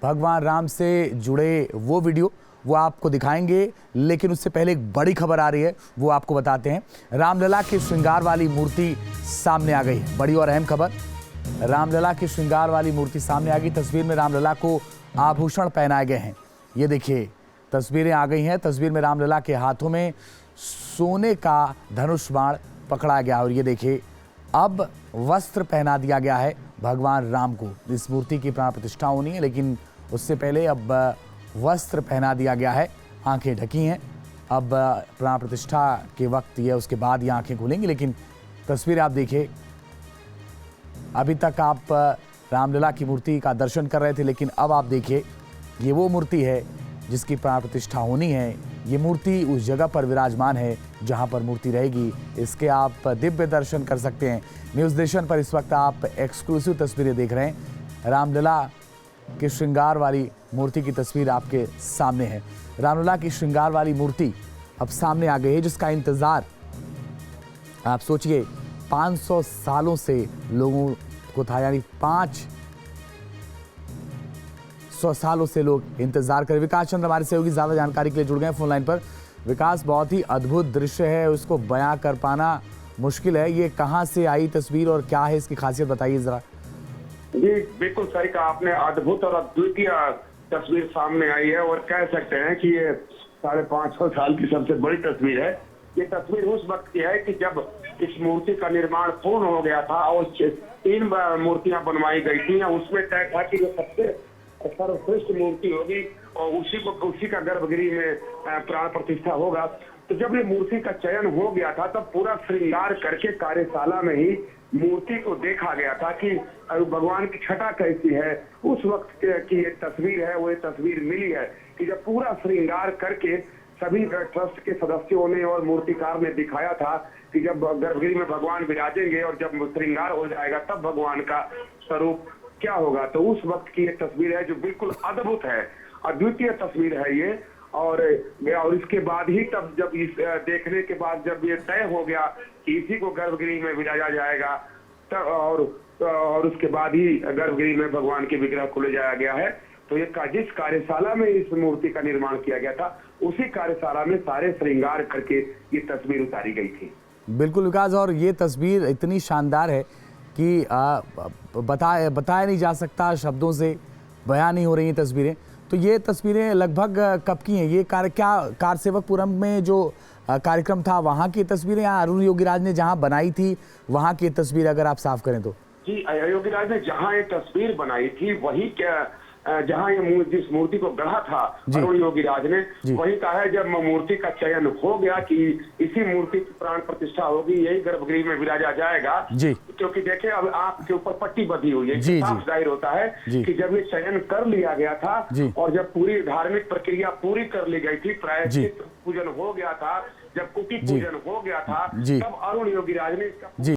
भगवान राम से जुड़े वो वीडियो वो आपको दिखाएंगे, लेकिन उससे पहले एक बड़ी खबर आ रही है, वो आपको बताते हैं। रामलला की श्रृंगार वाली मूर्ति सामने आ गई है। बड़ी और अहम खबर, रामलला की श्रृंगार वाली मूर्ति सामने आ गई। तस्वीर में रामलला को आभूषण पहनाए गए हैं। ये देखिए तस्वीरें आ गई हैं। तस्वीर में रामलला के हाथों में सोने का धनुष बाण पकड़ा गया और ये देखिए अब वस्त्र पहना दिया गया है भगवान राम को। इस मूर्ति की प्राण प्रतिष्ठा होनी है, लेकिन उससे पहले अब वस्त्र पहना दिया गया है। आंखें ढकी हैं। अब प्राण प्रतिष्ठा के वक्त ये उसके बाद ये आंखें खुलेंगी। लेकिन तस्वीर आप देखिए, अभी तक आप रामलला की मूर्ति का दर्शन कर रहे थे, लेकिन अब आप देखिए ये वो मूर्ति है जिसकी प्राण प्रतिष्ठा होनी है। ये मूर्ति उस जगह पर विराजमान है जहां पर मूर्ति रहेगी। इसके आप दिव्य दर्शन कर सकते हैं। न्यूज़ नेशन पर इस वक्त आप एक्सक्लूसिव तस्वीरें देख रहे हैं। रामलला की श्रृंगार वाली मूर्ति की तस्वीर आपके सामने है। रामलला की श्रृंगार वाली मूर्ति अब सामने आ गई है, जिसका इंतज़ार आप सोचिए 500 सालों से लोगों को था, यानी 500 सालों से लोग इंतजार कर। विकास चंद्र हमारे सहयोगी ज़्यादा जानकारी के लिए जुड़ गए हैं फोन लाइन पर। विकास, बहुत ही अद्भुत दृश्य है, उसको बयां कर पाना मुश्किल है। ये कहां से आई तस्वीर और क्या है इसकी खासियत, बताइए जरा। जी बिल्कुल सही कहा आपने। अद्भुत और अद्वितीय तस्वीर सामने आई है और कह सकते हैं कि ये 550 साल की सबसे बड़ी तस्वीर है। ये तस्वीर उस वक्त की है कि जब इस मूर्ति का निर्माण पूर्ण हो गया था और 3 मूर्तियां बनवाई गई थी। उसमें तय था कि जो सबसे सर्वश्रेष्ठ मूर्ति होगी और उसी का गर्भगृह में प्राण प्रतिष्ठा होगा। तो जब ये मूर्ति का चयन हो गया था तब पूरा श्रृंगार करके कार्यशाला में ही मूर्ति को देखा गया था कि भगवान की छटा कैसी है। उस वक्त की ये तस्वीर है, वो ये तस्वीर मिली है कि जब पूरा श्रृंगार करके सभी ट्रस्ट के सदस्यों ने और मूर्तिकार ने दिखाया था कि जब गर्भगृह में भगवान विराजेंगे और जब श्रृंगार हो जाएगा तब भगवान का स्वरूप क्या होगा। तो उस वक्त की ये तस्वीर है जो बिल्कुल अद्भुत है, अद्वितीय तस्वीर है ये। और इसके बाद ही तब जब इस देखने के बाद जब ये तय हो गया कि इसी को गर्भगृह में विराजा जाएगा तब और उसके बाद ही गर्भगृह में भगवान के विग्रह को ले जाया गया है। तो ये जिस कार्यशाला में इस मूर्ति का निर्माण किया गया था उसी कार्यशाला में सारे श्रृंगार करके ये तस्वीर उतारी गई थी। बिल्कुल विकास, और ये तस्वीर इतनी शानदार है कि बताया नहीं जा सकता, शब्दों से बयां नहीं हो रही हैं तस्वीरें। तो ये तस्वीरें लगभग कब की हैं? ये कारसेवकपुरम में जो कार्यक्रम था वहाँ की तस्वीरें, या अरुण योगीराज ने जहाँ बनाई थी वहाँ की तस्वीर अगर आप साफ करें तो? जी, योगीराज ने जहाँ ये तस्वीर बनाई थी वही क्या जहाँ ये जिस मूर्ति को गढ़ा था अरुण योगीराज ने, वही कहा है जब मूर्ति का चयन हो गया कि इसी मूर्ति की प्राण प्रतिष्ठा होगी, यही गर्भगृह में विराजा जाएगा। क्योंकि देखिए अब आंख के ऊपर पट्टी बंधी हुई है, साफ जाहिर होता है कि जब ये चयन कर लिया गया था और जब पूरी धार्मिक प्रक्रिया पूरी कर ली गई थी, प्रायश्चित पूजन हो गया था, जब कुटी पूजन हो गया था, तब अरुण योगीराज ने